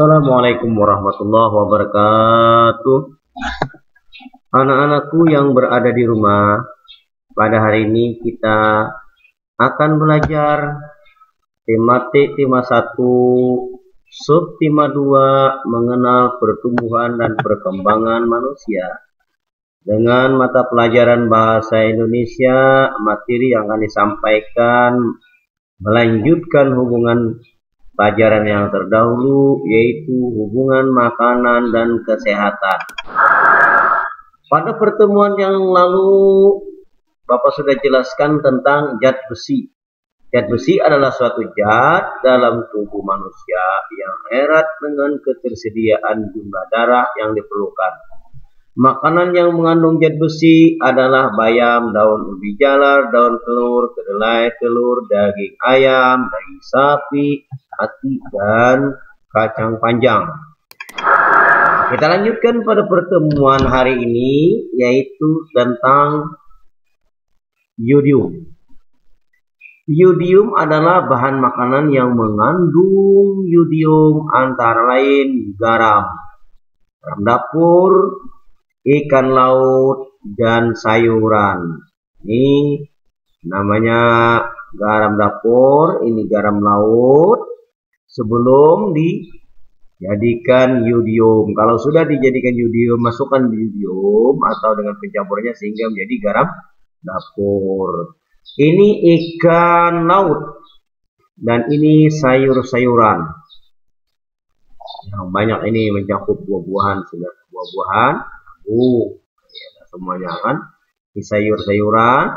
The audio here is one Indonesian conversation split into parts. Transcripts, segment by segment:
Assalamualaikum warahmatullahi wabarakatuh. Anak-anakku yang berada di rumah, pada hari ini kita akan belajar tematik tema 1, subtema 2, mengenal pertumbuhan dan perkembangan manusia. Dengan mata pelajaran bahasa Indonesia, materi yang akan disampaikan melanjutkan hubungan pelajaran yang terdahulu, yaitu hubungan makanan dan kesehatan. Pada pertemuan yang lalu, Bapak sudah jelaskan tentang zat besi. Zat besi adalah suatu zat dalam tubuh manusia yang erat dengan ketersediaan jumlah darah yang diperlukan. Makanan yang mengandung zat besi adalah bayam, daun ubi jalar, daun telur, kedelai telur, daging ayam, daging sapi, hati, dan kacang panjang. Kita lanjutkan pada pertemuan hari ini, yaitu tentang yodium. Yodium adalah bahan makanan yang mengandung yodium, antara lain garam dapur, ikan laut, dan sayuran. Ini namanya garam dapur, ini garam laut. Sebelum dijadikan yodium, kalau sudah dijadikan yodium, masukkan yodium atau dengan pencampurnya sehingga menjadi garam dapur. Ini ikan laut dan ini sayur-sayuran. Yang banyak ini mencakup buah-buahan, sudah buah-buahan, semuanya kan, ini sayur-sayuran.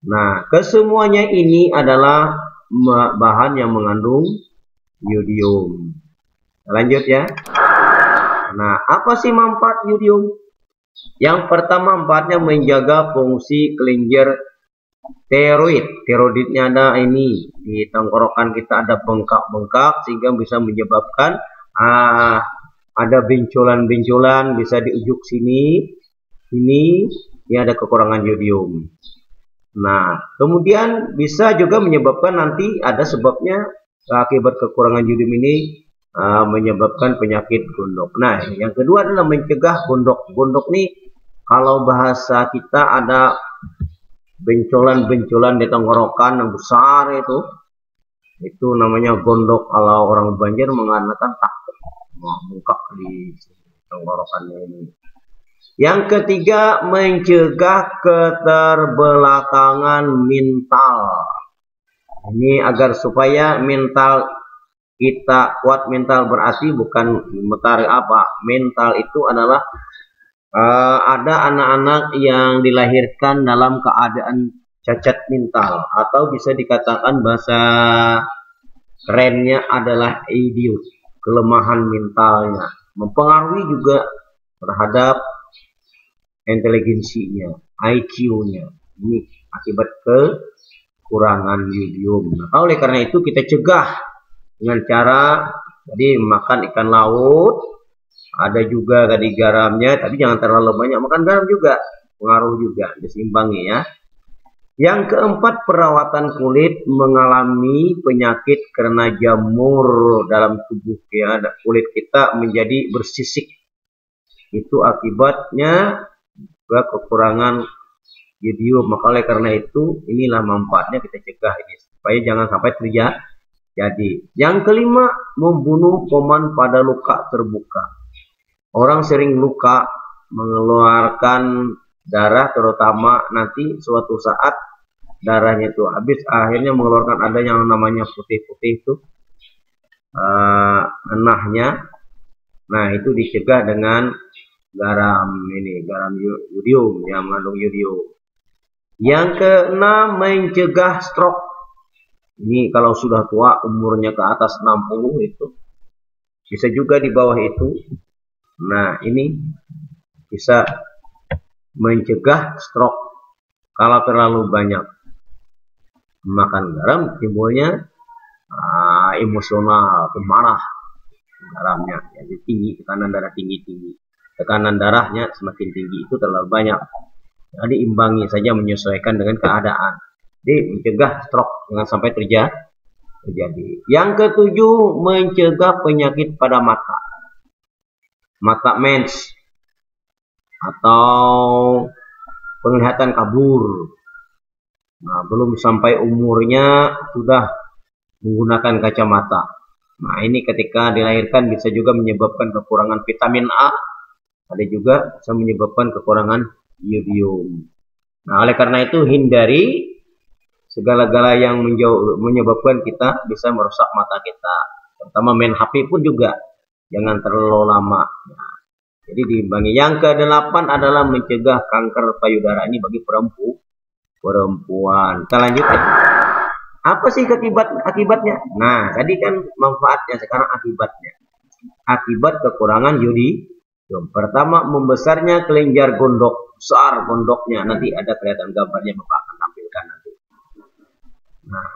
Nah, kesemuanya ini adalah bahan yang mengandung yodium. Lanjut ya. Nah, apa sih manfaat yodium? Yang pertama, manfaatnya menjaga fungsi kelenjar tiroid. Tiroidnya ada ini di tenggorokan kita, ada bengkak-bengkak sehingga bisa menyebabkan ada benjolan-benjolan, bisa di ujung sini ini ada kekurangan yodium. Nah, kemudian bisa juga menyebabkan nanti ada sebabnya akibat kekurangan yodium ini menyebabkan penyakit gondok. Nah, yang kedua adalah mencegah gondok. Gondok nih kalau bahasa kita ada benjolan-benjolan di tenggorokan yang besar itu namanya gondok. Kalau orang Banjar mengatakan takut bengkak di tenggorokannya ini. Yang ketiga, mencegah keterbelakangan mental. Ini agar supaya mental kita kuat. Mental berarti bukan mental itu adalah ada anak-anak yang dilahirkan dalam keadaan cacat mental, atau bisa dikatakan bahasa kerennya adalah idiot, kelemahan mentalnya, mempengaruhi juga terhadap inteligensinya, IQ-nya. Ini akibat kekurangan yodium. Nah, oleh karena itu kita cegah dengan cara tadi makan ikan laut, ada juga tadi garamnya, tapi jangan terlalu banyak makan garam juga, pengaruh juga, diseimbangi ya. Yang keempat, perawatan kulit. Mengalami penyakit karena jamur dalam tubuh ya, kulit kita menjadi bersisik. Itu akibatnya juga kekurangan yodium. Maka oleh karena itu inilah manfaatnya kita cegah ini supaya jangan sampai terjadi. Yang kelima, membunuh kuman pada luka terbuka. Orang sering luka mengeluarkan darah, terutama nanti suatu saat darahnya itu habis, akhirnya mengeluarkan ada yang namanya putih-putih itu enahnya. Nah, itu dicegah dengan garam yodium yang mengandung yodium. Yang keenam, mencegah stroke. Ini kalau sudah tua, umurnya ke atas 60 itu, bisa juga di bawah itu. Nah, ini bisa mencegah stroke kalau terlalu banyak makan garam, timbulnya emosional, pemarah garamnya, jadi tinggi, tekanan darah tinggi, tekanan darahnya semakin tinggi, itu terlalu banyak. Jadi imbangi saja, menyesuaikan dengan keadaan. Jadi mencegah stroke jangan sampai terjadi. Yang ketujuh, mencegah penyakit pada mata. Mata mens atau penglihatan kabur. Nah, belum sampai umurnya sudah menggunakan kacamata. Nah, ini ketika dilahirkan bisa juga menyebabkan kekurangan vitamin A. Ada juga bisa menyebabkan kekurangan iodium. Nah, oleh karena itu hindari segala-gala yang menyebabkan kita bisa merusak mata kita. Terutama main HP pun juga jangan terlalu lama. Nah, jadi diimbangi. Yang ke-8 adalah mencegah kanker payudara. Ini bagi perempuan. Kita lanjut ya. Apa sih akibatnya? Nah, tadi kan manfaatnya, sekarang akibatnya. Akibat kekurangan iodium. Pertama, membesarnya kelenjar gondok. Besar gondoknya. Nanti ada kelihatan gambarnya, Bapak akan tampilkan nanti. Nah,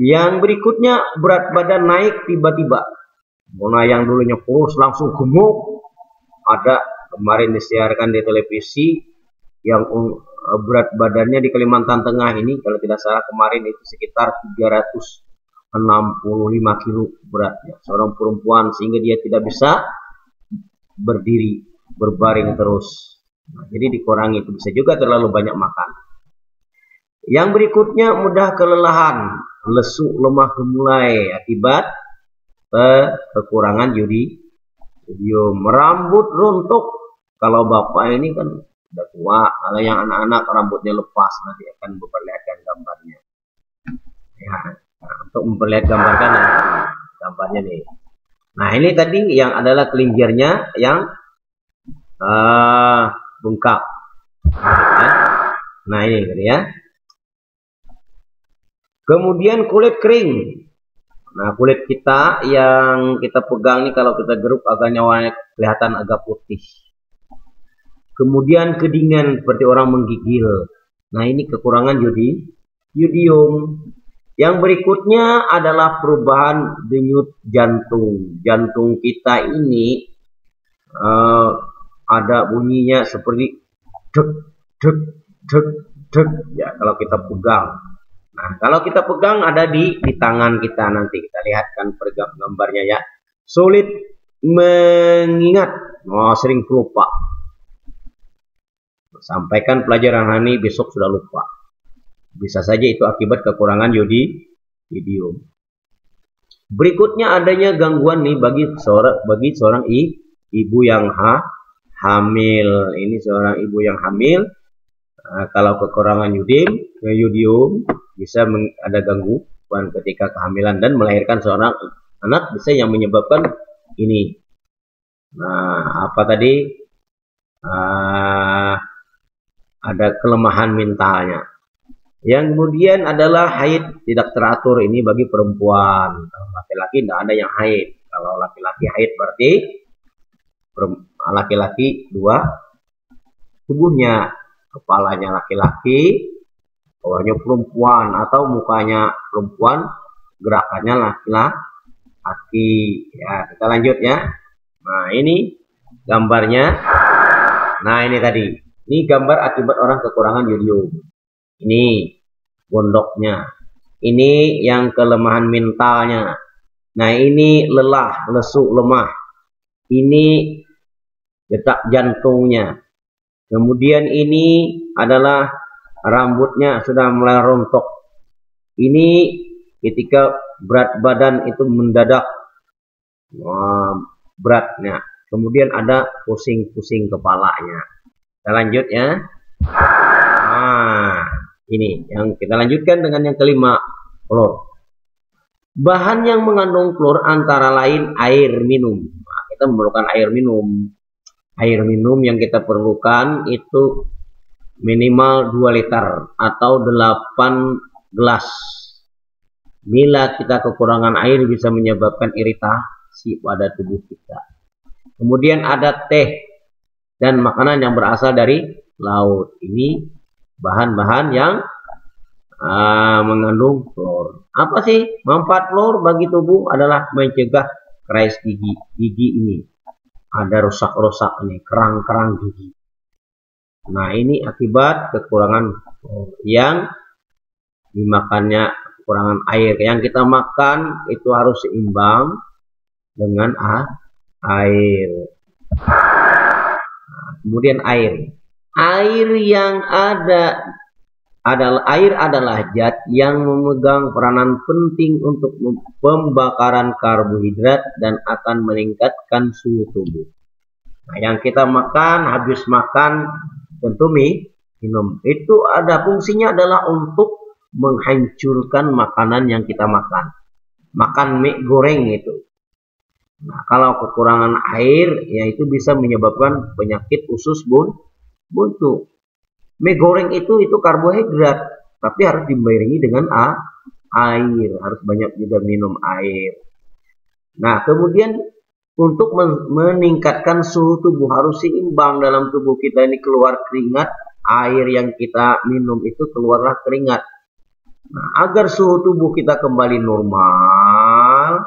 yang berikutnya berat badan naik tiba-tiba. Mulai yang dulunya kurus langsung gemuk. Ada kemarin disiarkan di televisi yang berat badannya di Kalimantan Tengah ini, kalau tidak salah kemarin itu sekitar 365 kilo beratnya. Seorang perempuan sehingga dia tidak bisa berdiri, berbaring terus. Nah, jadi dikurangi, itu bisa juga terlalu banyak makan. Yang berikutnya mudah kelelahan, lesu, lemah gemulai akibat kekurangan iodium. Rambut rontok, kalau bapak ini kan udah tua, kalau yang anak-anak rambutnya lepas, nanti akan memperlihatkan gambarnya. Ya, nah, untuk memperlihatkan gambarnya nih. Nah, ini tadi yang adalah kelenjarnya yang bengkak. Nah, ini tadi ya. Kemudian kulit kering. Nah, kulit kita yang kita pegang nih kalau kita geruk agaknya warnanya kelihatan agak putih. Kemudian kedinginan seperti orang menggigil. Nah, ini kekurangan iodium. Yang berikutnya adalah perubahan denyut jantung. Jantung kita ini ada bunyinya seperti deg deg deg deg ya kalau kita pegang. Nah, kalau kita pegang ada di tangan kita, nanti kita lihatkan gambarnya ya. Sulit mengingat, sering lupa. Sampaikan pelajaran hari ini, besok sudah lupa. Bisa saja itu akibat kekurangan iodium. Berikutnya adanya gangguan nih bagi seorang ibu yang hamil. Ini seorang ibu yang hamil. Kalau kekurangan iodium bisa ada gangguan ketika kehamilan dan melahirkan seorang anak, bisa yang menyebabkan ini. Nah, apa tadi? Ada kelemahan mentalnya. Yang kemudian adalah haid tidak teratur, ini bagi perempuan. Kalau laki-laki tidak ada yang haid. Kalau laki-laki haid berarti laki-laki dua tubuhnya, kepalanya laki-laki, bawahnya perempuan, atau mukanya perempuan, gerakannya laki-laki. Ya, kita lanjut ya. Nah, ini gambarnya. Nah, ini tadi. Ini gambar akibat orang kekurangan iodium. Ini gondoknya. Ini yang kelemahan mentalnya. Nah, ini lelah, lesu, lemah. Ini detak jantungnya. Kemudian ini adalah rambutnya sudah mulai rontok. Ini ketika berat badan itu mendadak beratnya. Kemudian ada pusing-pusing kepalanya. Kita lanjut ya. Nah, ini yang kita lanjutkan dengan yang kelima, klor. Bahan yang mengandung klor antara lain air minum. Nah, kita memerlukan air minum. Air minum yang kita perlukan itu minimal 2 liter atau 8 gelas. Bila kita kekurangan air bisa menyebabkan iritasi pada tubuh kita. Kemudian ada teh dan makanan yang berasal dari laut. Ini bahan-bahan yang mengandung klor. Apa sih manfaat klor bagi tubuh? Adalah mencegah keras gigi. Gigi ini ada rusak-rusak nih, kerang-kerang gigi. Nah, ini akibat kekurangan klor yang dimakannya kekurangan air. Yang kita makan itu harus seimbang dengan air. Kemudian air. Air yang adalah zat yang memegang peranan penting untuk pembakaran karbohidrat dan akan meningkatkan suhu tubuh. Nah, yang kita makan, habis makan tentu minum. Itu ada fungsinya adalah untuk menghancurkan makanan yang kita makan. Makan mie goreng itu. Nah, kalau kekurangan air, ya itu bisa menyebabkan penyakit usus buntu. Mie goreng itu karbohidrat, tapi harus diiringi dengan air. Harus banyak juga minum air. Nah, kemudian untuk meningkatkan suhu tubuh harus seimbang dalam tubuh kita ini keluar keringat. Air yang kita minum itu keluarlah keringat. Nah, agar suhu tubuh kita kembali normal,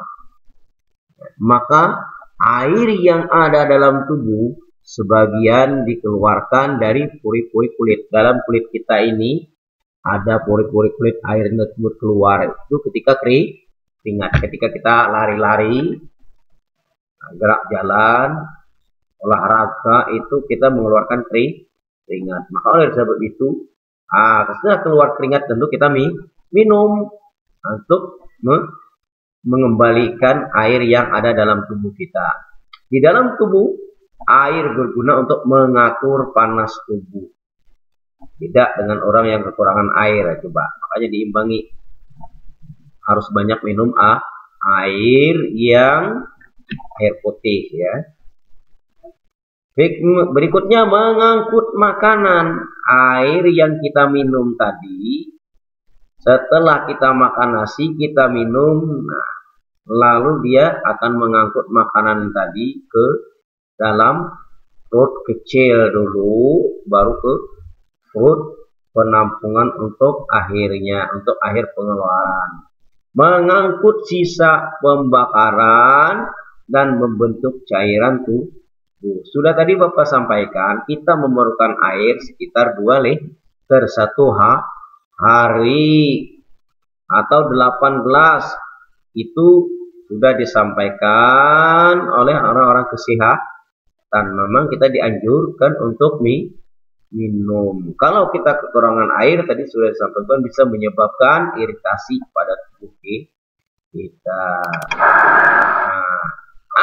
maka air yang ada dalam tubuh sebagian dikeluarkan dari pori-pori kulit. Dalam kulit kita ini ada pori-pori kulit, air yang tersebut keluar itu ketika keringat. Ketika kita lari-lari, gerak jalan, olahraga, itu kita mengeluarkan keringat. Maka oleh sebab itu, setelah keluar keringat tentu kita minum untuk mengembalikan air yang ada dalam tubuh kita. Di dalam tubuh, air berguna untuk mengatur panas tubuh. Tidak dengan orang yang kekurangan air, coba. Makanya diimbangi. Harus banyak minum air yang air putih, ya. Berikutnya mengangkut makanan. Air yang kita minum tadi, setelah kita makan nasi, kita minum, nah, lalu dia akan mengangkut makanan tadi ke dalam perut kecil dulu, baru ke perut penampungan untuk akhirnya, untuk akhir pengeluaran. Mengangkut sisa pembakaran dan membentuk cairan tubuh. Sudah tadi Bapak sampaikan, kita memerlukan air sekitar 2 liter 1 hari atau 8 gelas. Itu sudah disampaikan oleh orang-orang kesehatan. Memang kita dianjurkan untuk minum. Kalau kita kekurangan air, tadi sudah disampaikan, bisa menyebabkan iritasi pada tubuh kita. Nah,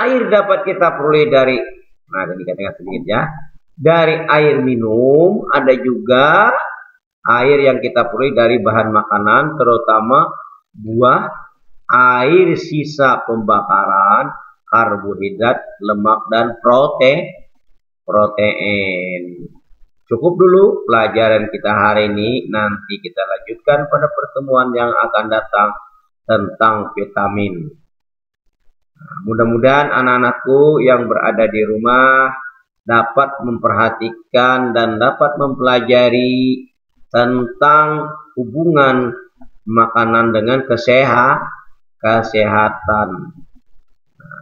air dapat kita peroleh dari, nah tadi katakan sedikit ya, dari air minum. Ada juga air yang kita peroleh dari bahan makanan, terutama buah, air sisa pembakaran, karbohidrat, lemak, dan protein. Cukup dulu pelajaran kita hari ini. Nanti kita lanjutkan pada pertemuan yang akan datang tentang vitamin. Mudah-mudahan anak-anakku yang berada di rumah dapat memperhatikan dan dapat mempelajari tentang hubungan makanan dengan kesehatan.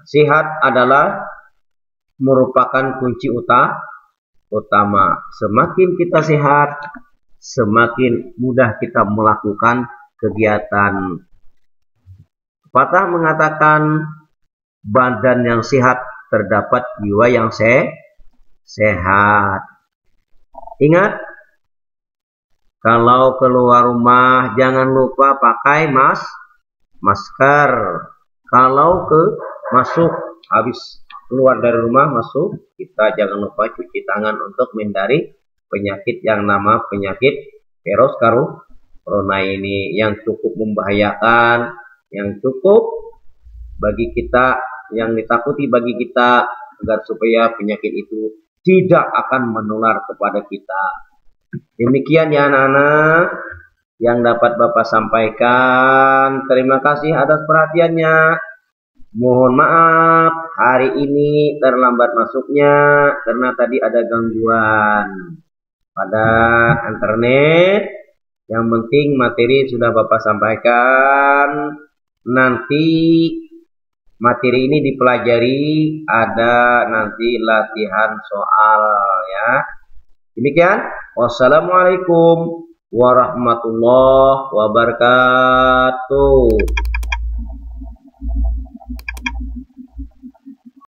Sehat adalah merupakan kunci utama. Semakin kita sehat, semakin mudah kita melakukan kegiatan. Pepatah mengatakan, badan yang sehat terdapat jiwa yang sehat. Ingat, kalau keluar rumah jangan lupa pakai masker. Kalau masuk, habis keluar dari rumah masuk, kita jangan lupa cuci tangan untuk menghindari penyakit yang nama penyakit virus corona ini, yang cukup membahayakan, yang cukup bagi kita, yang ditakuti bagi kita, agar supaya penyakit itu tidak akan menular kepada kita. Demikian ya anak-anak yang dapat Bapak sampaikan. Terima kasih atas perhatiannya. Mohon maaf hari ini terlambat masuknya karena tadi ada gangguan pada internet. Yang penting materi sudah Bapak sampaikan. Nanti materi ini dipelajari, ada nanti latihan soal ya. Demikian. Wassalamualaikum warahmatullahi wabarakatuh.